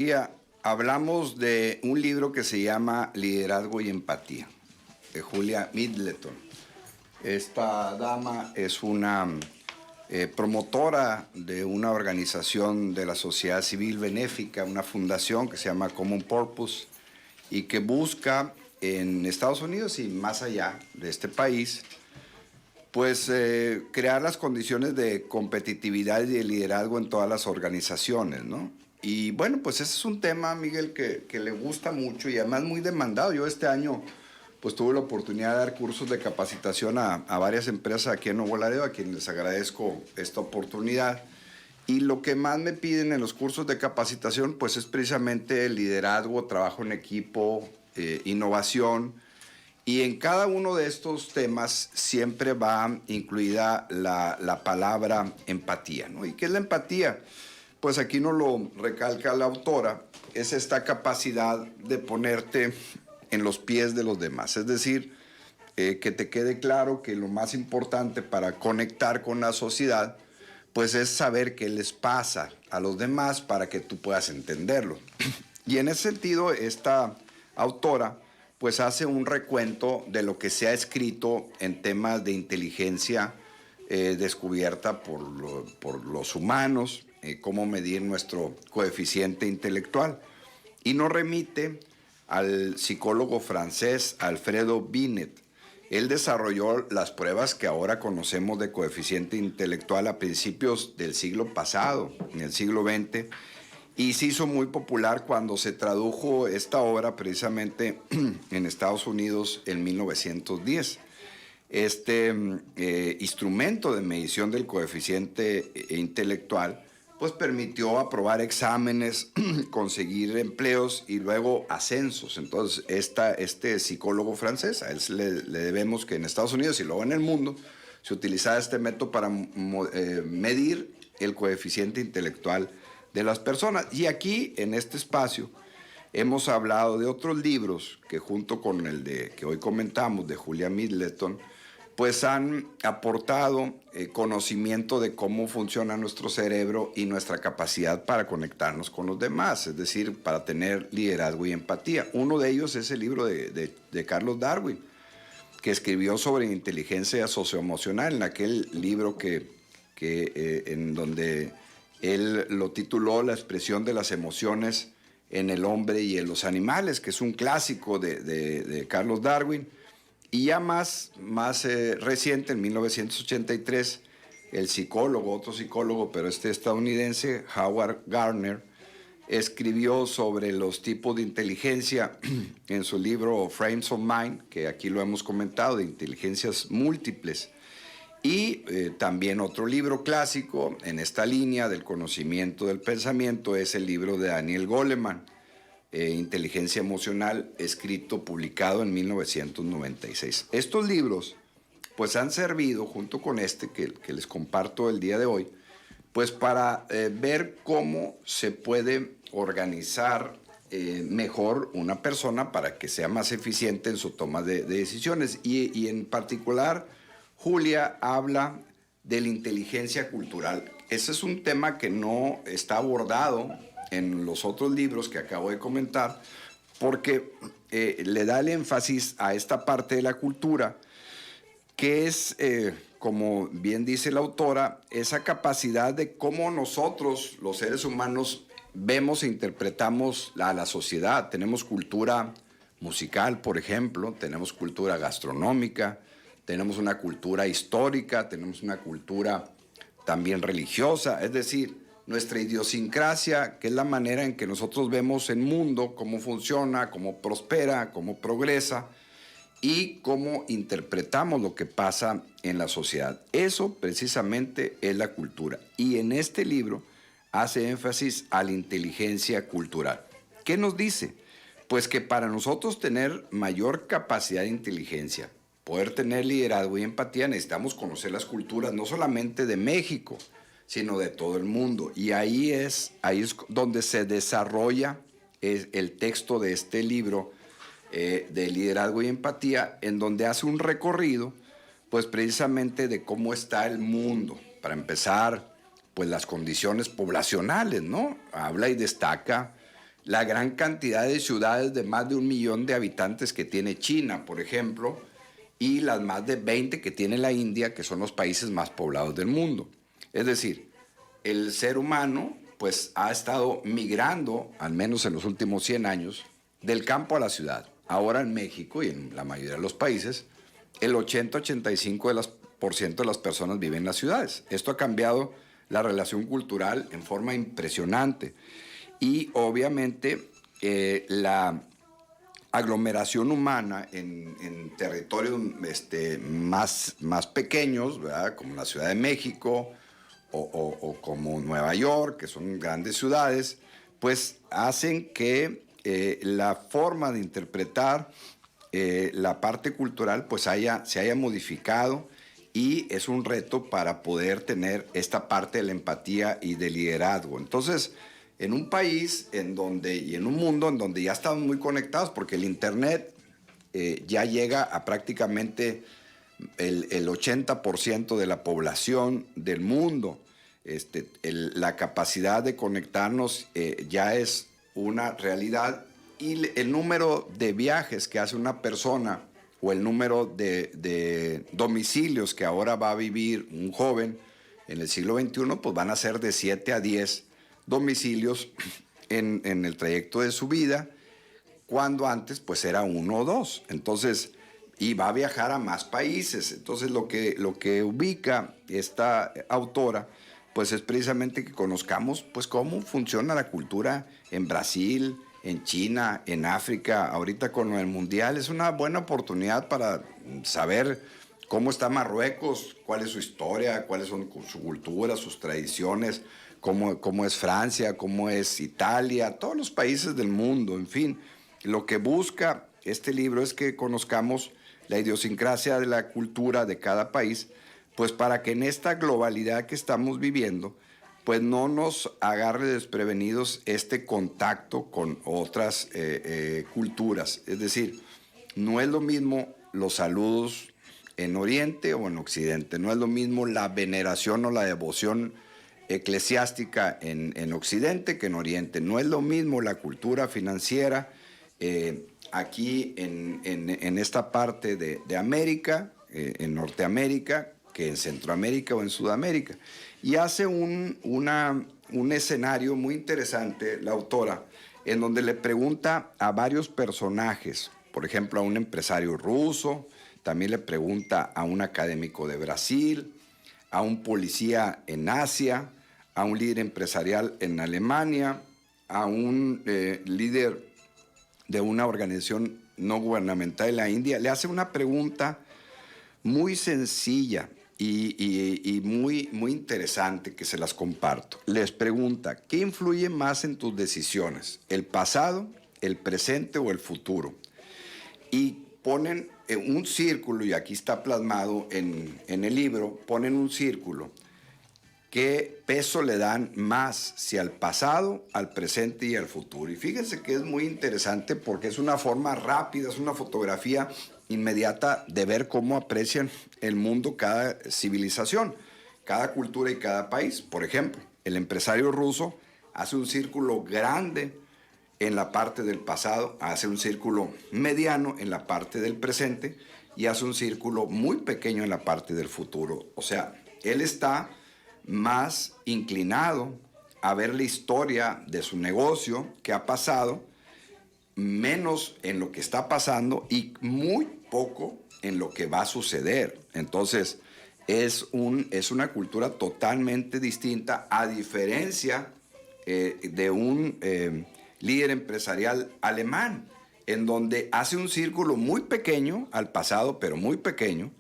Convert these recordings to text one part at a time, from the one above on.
Ya hablamos de un libro que se llama Liderazgo y Empatía, de Julia Middleton. Esta dama es una promotora de una organización de la sociedad civil benéfica, una fundación que se llama Common Purpose y que busca en Estados Unidos y más allá de este país, pues crear las condiciones de competitividad y de liderazgo en todas las organizaciones, ¿no? Y bueno, pues ese es un tema, Miguel, que le gusta mucho y además muy demandado. Yo este año pues tuve la oportunidad de dar cursos de capacitación a varias empresas aquí en Nuevo Laredo, a quienes les agradezco esta oportunidad. Y lo que más me piden en los cursos de capacitación pues es precisamente el liderazgo, trabajo en equipo, innovación. Y en cada uno de estos temas siempre va incluida la palabra empatía, ¿no? ¿Y qué es la empatía? Pues aquí nos lo recalca la autora, es esta capacidad de ponerte en los pies de los demás. Es decir, que te quede claro que lo más importante para conectar con la sociedad, pues es saber qué les pasa a los demás para que tú puedas entenderlo. Y en ese sentido, esta autora pues hace un recuento de lo que se ha escrito en temas de inteligencia descubierta por los humanos, cómo medir nuestro coeficiente intelectual. Y nos remite al psicólogo francés Alfredo Binet. Él desarrolló las pruebas que ahora conocemos de coeficiente intelectual a principios del siglo pasado, en el siglo XX, y se hizo muy popular cuando se tradujo esta obra precisamente en Estados Unidos en 1910. Este instrumento de medición del coeficiente intelectual pues permitió aprobar exámenes, conseguir empleos y luego ascensos. Entonces, este psicólogo francés, a él le debemos que en Estados Unidos y luego en el mundo se utilizaba este método para medir el coeficiente intelectual de las personas. Y aquí, en este espacio, hemos hablado de otros libros que junto con el de que hoy comentamos, de Julia Middleton, pues han aportado conocimiento de cómo funciona nuestro cerebro y nuestra capacidad para conectarnos con los demás, es decir, para tener liderazgo y empatía. Uno de ellos es el libro de Carlos Darwin, que escribió sobre inteligencia socioemocional, en aquel libro en donde él lo tituló La expresión de las emociones en el hombre y en los animales, que es un clásico de Carlos Darwin. Y ya más reciente, en 1983, otro psicólogo, pero estadounidense, Howard Gardner, escribió sobre los tipos de inteligencia en su libro Frames of Mind, que aquí lo hemos comentado, de inteligencias múltiples. Y también otro libro clásico en esta línea del conocimiento del pensamiento es el libro de Daniel Goleman, Inteligencia Emocional, publicado en 1996. Estos libros pues han servido, junto con que les comparto el día de hoy, pues para ver cómo se puede organizar mejor una persona para que sea más eficiente en su toma de decisiones. Y en particular, Julia habla de la inteligencia cultural. Ese es un tema que no está abordado en los otros libros que acabo de comentar, porque le da el énfasis a esta parte de la cultura, que es, como bien dice la autora, esa capacidad de cómo nosotros, los seres humanos, vemos e interpretamos a la sociedad. Tenemos cultura musical, por ejemplo, tenemos cultura gastronómica, tenemos una cultura histórica, tenemos una cultura también religiosa, es decir, nuestra idiosincrasia, que es la manera en que nosotros vemos el mundo, cómo funciona, cómo prospera, cómo progresa y cómo interpretamos lo que pasa en la sociedad. Eso precisamente es la cultura. Y en este libro hace énfasis a la inteligencia cultural. ¿Qué nos dice? Pues que para nosotros tener mayor capacidad de inteligencia, poder tener liderazgo y empatía, necesitamos conocer las culturas, no solamente de México, sino de todo el mundo. Y ahí es donde se desarrolla el texto de este libro de liderazgo y empatía, en donde hace un recorrido, pues precisamente de cómo está el mundo. Para empezar, pues las condiciones poblacionales, ¿no? Habla y destaca la gran cantidad de ciudades de más de 1 millón de habitantes que tiene China, por ejemplo, y las más de 20 que tiene la India, que son los países más poblados del mundo. Es decir, el ser humano pues ha estado migrando, al menos en los últimos 100 años, del campo a la ciudad. Ahora en México y en la mayoría de los países, el 80-85% de las personas viven en las ciudades. Esto ha cambiado la relación cultural en forma impresionante. Y obviamente la aglomeración humana en territorios más pequeños, ¿verdad? Como la Ciudad de México o como Nueva York, que son grandes ciudades, pues hacen que la forma de interpretar la parte cultural pues se haya modificado, y es un reto para poder tener esta parte de la empatía y del liderazgo. Entonces, en un país y en un mundo en donde ya estamos muy conectados, porque el Internet ya llega a prácticamente el 80% de la población del mundo. La capacidad de conectarnos ya es una realidad, y el número de viajes que hace una persona o el número de domicilios que ahora va a vivir un joven en el siglo XXI, pues van a ser de 7 a 10 domicilios en el trayecto de su vida, cuando antes pues era 1 o 2. Entonces, y va a viajar a más países. Entonces lo que ubica esta autora pues es precisamente que conozcamos pues cómo funciona la cultura en Brasil, en China, en África. Ahorita con el Mundial es una buena oportunidad para saber cómo está Marruecos, cuál es su historia, cuáles son su cultura, sus tradiciones, cómo es Francia, cómo es Italia, todos los países del mundo, en fin. Lo que busca este libro es que conozcamos la idiosincrasia de la cultura de cada país, pues para que en esta globalidad que estamos viviendo, pues no nos agarre desprevenidos este contacto con otras culturas. Es decir, no es lo mismo los saludos en Oriente o en Occidente, no es lo mismo la veneración o la devoción eclesiástica en Occidente que en Oriente, no es lo mismo la cultura financiera aquí en esta parte de América, en Norteamérica, que en Centroamérica o en Sudamérica. Y hace un escenario muy interesante la autora, en donde le pregunta a varios personajes, por ejemplo a un empresario ruso, también le pregunta a un académico de Brasil, a un policía en Asia, a un líder empresarial en Alemania, a un líder de una organización no gubernamental en la India. Le hace una pregunta muy sencilla y muy interesante, que se las comparto. Les pregunta: ¿qué influye más en tus decisiones? ¿El pasado, el presente o el futuro? Y ponen un círculo, y aquí está plasmado en el libro, ponen un círculo. ¿Qué peso le dan más, si al pasado, al presente y al futuro? Y fíjense que es muy interesante porque es una forma rápida, es una fotografía inmediata de ver cómo aprecian el mundo cada civilización, cada cultura y cada país. Por ejemplo, el empresario ruso hace un círculo grande en la parte del pasado, hace un círculo mediano en la parte del presente y hace un círculo muy pequeño en la parte del futuro. O sea, él está más inclinado a ver la historia de su negocio, que ha pasado, menos en lo que está pasando y muy poco en lo que va a suceder. Entonces, es una cultura totalmente distinta, a diferencia de un líder empresarial alemán, en donde hace un círculo muy pequeño al pasado, pero muy pequeño,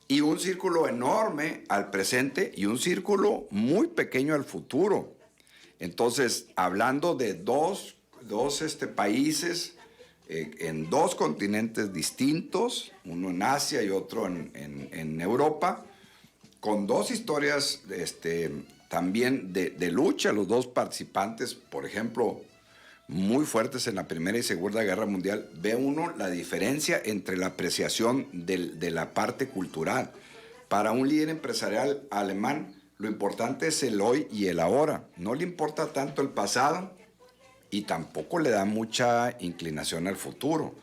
y un círculo enorme al presente y un círculo muy pequeño al futuro. Entonces, hablando de dos países en dos continentes distintos, uno en Asia y otro en Europa, con dos historias también de lucha, los dos participantes, por ejemplo, muy fuertes en la Primera y Segunda Guerra Mundial. Ve uno la diferencia entre la apreciación de la parte cultural. Para un líder empresarial alemán, lo importante es el hoy y el ahora. No le importa tanto el pasado y tampoco le da mucha inclinación al futuro.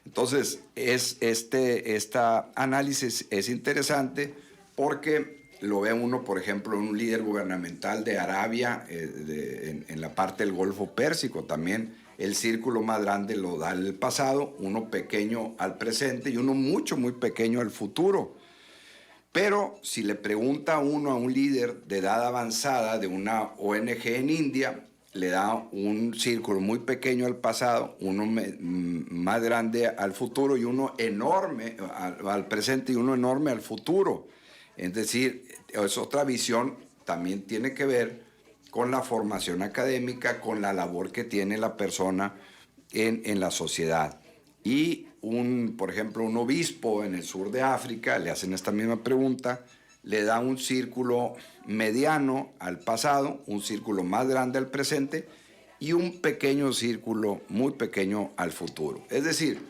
Entonces, este análisis es interesante porque lo ve uno, por ejemplo, en un líder gubernamental de Arabia, en la parte del Golfo Pérsico. También el círculo más grande lo da el pasado, uno pequeño al presente y uno muy pequeño al futuro. Pero si le pregunta uno a un líder de edad avanzada de una ONG en India, le da un círculo muy pequeño al pasado, uno más grande al futuro y uno enorme al presente y uno enorme al futuro. Es decir, es otra visión, también tiene que ver con la formación académica, con la labor que tiene la persona en la sociedad. Y por ejemplo, un obispo en el sur de África, le hacen esta misma pregunta, le da un círculo mediano al pasado, un círculo más grande al presente y un pequeño círculo muy pequeño al futuro. Es decir,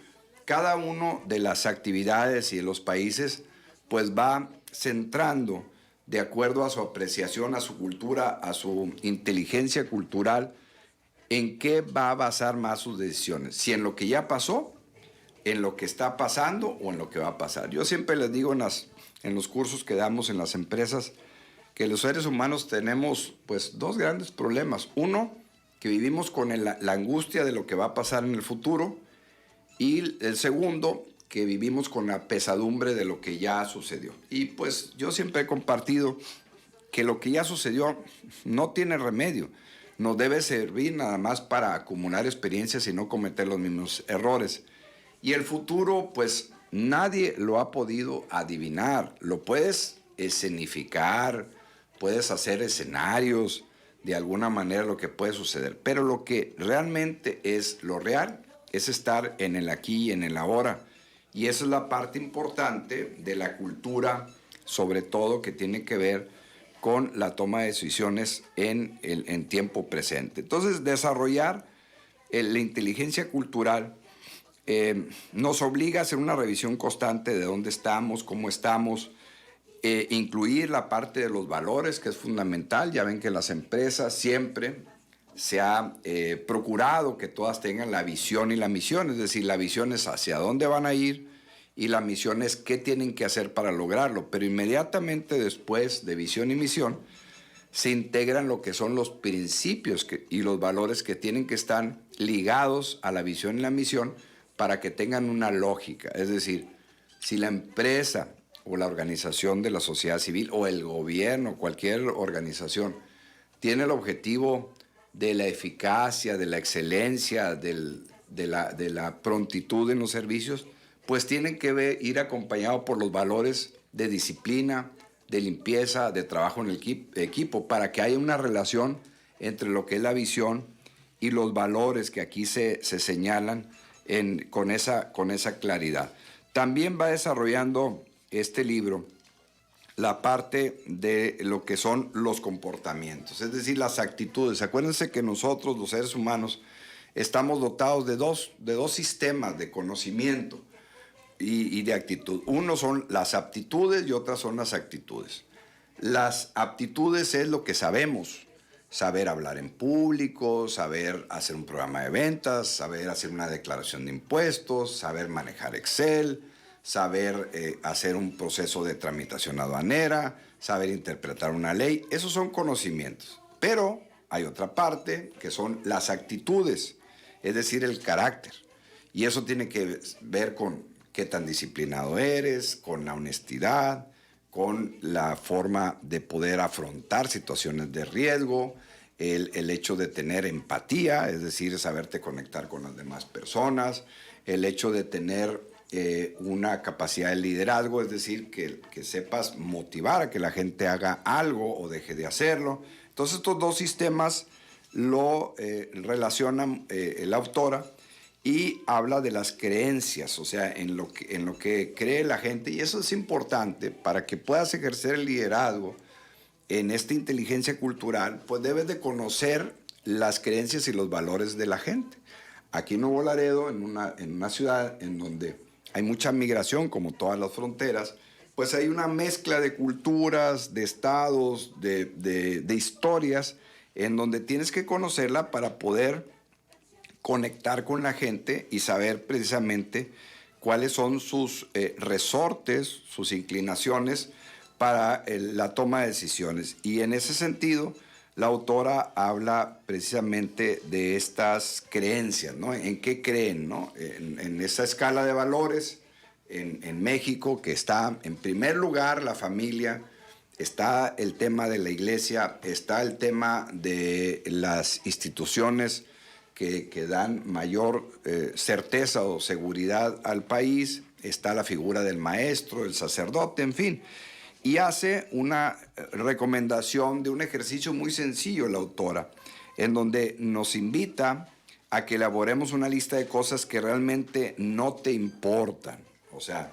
cada uno de las actividades y de los países pues va centrando de acuerdo a su apreciación, a su cultura, a su inteligencia cultural, en qué va a basar más sus decisiones. Si en lo que ya pasó, en lo que está pasando o en lo que va a pasar. Yo siempre les digo en los cursos que damos en las empresas que los seres humanos tenemos pues dos grandes problemas. Uno, que vivimos con la angustia de lo que va a pasar en el futuro, y el segundo, que vivimos con la pesadumbre de lo que ya sucedió. Y pues yo siempre he compartido que lo que ya sucedió no tiene remedio. No debe servir nada más para acumular experiencias y no cometer los mismos errores. Y el futuro, pues nadie lo ha podido adivinar. Lo puedes escenificar, puedes hacer escenarios de alguna manera lo que puede suceder. Pero lo que realmente es lo real es estar en el aquí y en el ahora. Y esa es la parte importante de la cultura, sobre todo que tiene que ver con la toma de decisiones en tiempo presente. Entonces, desarrollar la inteligencia cultural nos obliga a hacer una revisión constante de dónde estamos, cómo estamos, incluir la parte de los valores, que es fundamental. Ya ven que en las empresas siempre se ha procurado que todas tengan la visión y la misión, es decir, la visión es hacia dónde van a ir y la misión es qué tienen que hacer para lograrlo, pero inmediatamente después de visión y misión se integran lo que son los principios y los valores que tienen que estar ligados a la visión y la misión para que tengan una lógica. Es decir, si la empresa o la organización de la sociedad civil o el gobierno, cualquier organización, tiene el objetivo de la eficacia, de la excelencia, de la prontitud en los servicios, pues tienen que ir acompañados por los valores de disciplina, de limpieza, de trabajo en el equipo, para que haya una relación entre lo que es la visión y los valores que aquí se señalan con esa claridad. También va desarrollando este libro la parte de lo que son los comportamientos, es decir, las actitudes. Acuérdense que nosotros, los seres humanos, estamos dotados de dos sistemas de conocimiento y de actitud. Uno son las aptitudes y otras son las actitudes. Las aptitudes es lo que sabemos, saber hablar en público, saber hacer un programa de ventas, saber hacer una declaración de impuestos, saber manejar Excel, saber hacer un proceso de tramitación aduanera, saber interpretar una ley. Esos son conocimientos. Pero hay otra parte que son las actitudes, es decir, el carácter. Y eso tiene que ver con qué tan disciplinado eres, con la honestidad, con la forma de poder afrontar situaciones de riesgo, el hecho de tener empatía, es decir, saberte conectar con las demás personas, el hecho de tener una capacidad de liderazgo, es decir, que sepas motivar a que la gente haga algo o deje de hacerlo. Entonces, estos dos sistemas lo relacionan la autora y habla de las creencias, o sea, en lo que cree la gente, y eso es importante para que puedas ejercer el liderazgo en esta inteligencia cultural, pues debes de conocer las creencias y los valores de la gente. Aquí en Nuevo Laredo, en una ciudad en donde hay mucha migración, como todas las fronteras, pues hay una mezcla de culturas, de estados, de historias, en donde tienes que conocerla para poder conectar con la gente y saber precisamente cuáles son sus resortes, sus inclinaciones para la toma de decisiones. Y en ese sentido, la autora habla precisamente de estas creencias, ¿no? ¿En qué creen, no? En esa escala de valores, en México, que está en primer lugar la familia, está el tema de la iglesia, está el tema de las instituciones que dan mayor certeza o seguridad al país, está la figura del maestro, el sacerdote, en fin. Y hace una recomendación de un ejercicio muy sencillo la autora, en donde nos invita a que elaboremos una lista de cosas que realmente no te importan. O sea,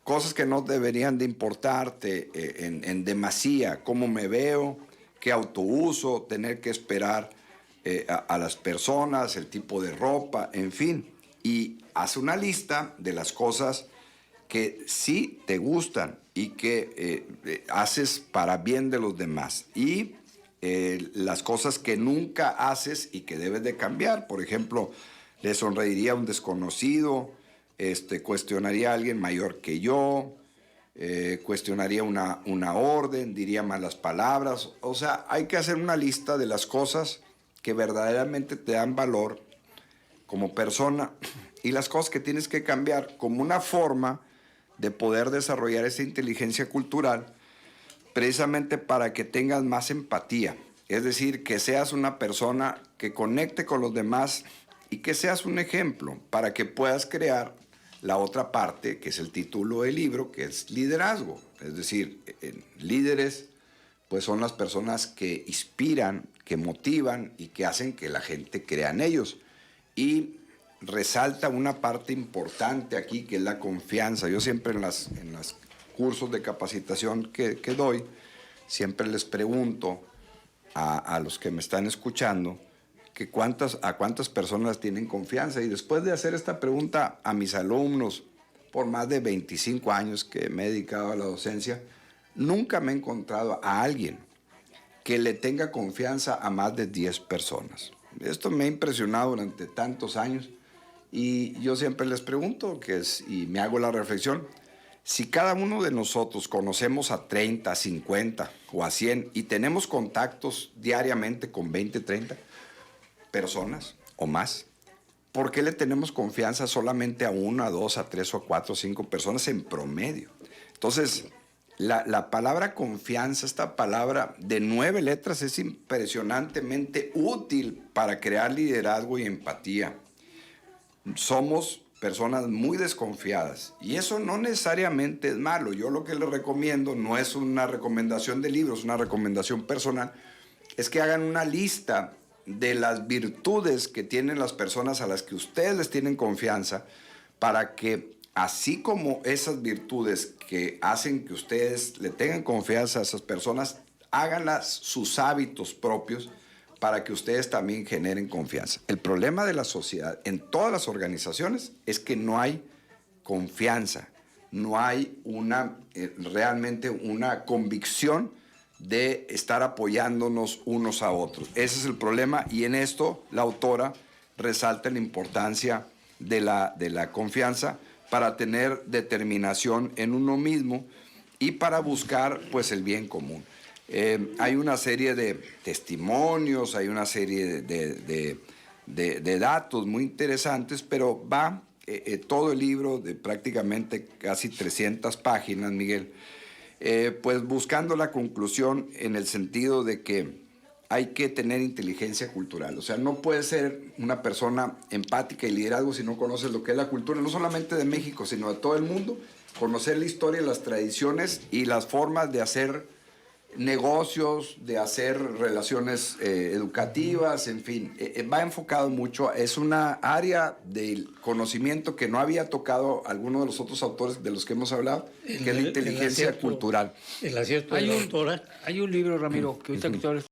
cosas que no deberían de importarte en demasía, cómo me veo, qué auto uso, tener que esperar a las personas, el tipo de ropa, en fin. Y haz una lista de las cosas que sí te gustan y que haces para bien de los demás. Y las cosas que nunca haces y que debes de cambiar. Por ejemplo, le sonreiría a un desconocido, cuestionaría a alguien mayor que yo, cuestionaría una orden, diría malas palabras. O sea, hay que hacer una lista de las cosas que verdaderamente te dan valor como persona y las cosas que tienes que cambiar como una forma de poder desarrollar esa inteligencia cultural precisamente para que tengas más empatía. Es decir, que seas una persona que conecte con los demás y que seas un ejemplo para que puedas crear la otra parte, que es el título del libro, que es liderazgo. Es decir, líderes pues son las personas que inspiran, que motivan y que hacen que la gente crea en ellos. Y resalta una parte importante aquí, que es la confianza. Yo siempre en los cursos de capacitación que doy, siempre les pregunto a los que me están escuchando que a cuántas personas tienen confianza. Y después de hacer esta pregunta a mis alumnos, por más de 25 años que me he dedicado a la docencia, nunca me he encontrado a alguien que le tenga confianza a más de 10 personas. Esto me ha impresionado durante tantos años y yo siempre les pregunto, y me hago la reflexión, si cada uno de nosotros conocemos a 30, a 50 o a 100 y tenemos contactos diariamente con 20, 30 personas o más, ¿por qué le tenemos confianza solamente a 1, a 2, a 3 o a 4 o 5 personas en promedio? Entonces, la palabra confianza, esta palabra de 9 letras, es impresionantemente útil para crear liderazgo y empatía. Somos personas muy desconfiadas y eso no necesariamente es malo. Yo lo que les recomiendo no es una recomendación de libros, es una recomendación personal, es que hagan una lista de las virtudes que tienen las personas a las que ustedes les tienen confianza, para que así como esas virtudes que hacen que ustedes le tengan confianza a esas personas, háganlas sus hábitos propios para que ustedes también generen confianza. El problema de la sociedad en todas las organizaciones es que no hay confianza, no hay realmente una convicción de estar apoyándonos unos a otros. Ese es el problema y en esto la autora resalta la importancia de la confianza para tener determinación en uno mismo y para buscar pues el bien común. Hay una serie de testimonios, hay una serie de datos muy interesantes, pero va todo el libro de prácticamente casi 300 páginas, Miguel, pues buscando la conclusión en el sentido de que hay que tener inteligencia cultural. O sea, no puedes ser una persona empática y liderazgo si no conoces lo que es la cultura, no solamente de México, sino de todo el mundo. Conocer la historia, las tradiciones y las formas de hacer negocios, de hacer relaciones educativas, en fin. Va enfocado mucho, es una área del conocimiento que no había tocado alguno de los otros autores de los que hemos hablado, que es la inteligencia cultural. El acierto de la autora. Hay un libro, Ramiro, que ahorita que tú hablas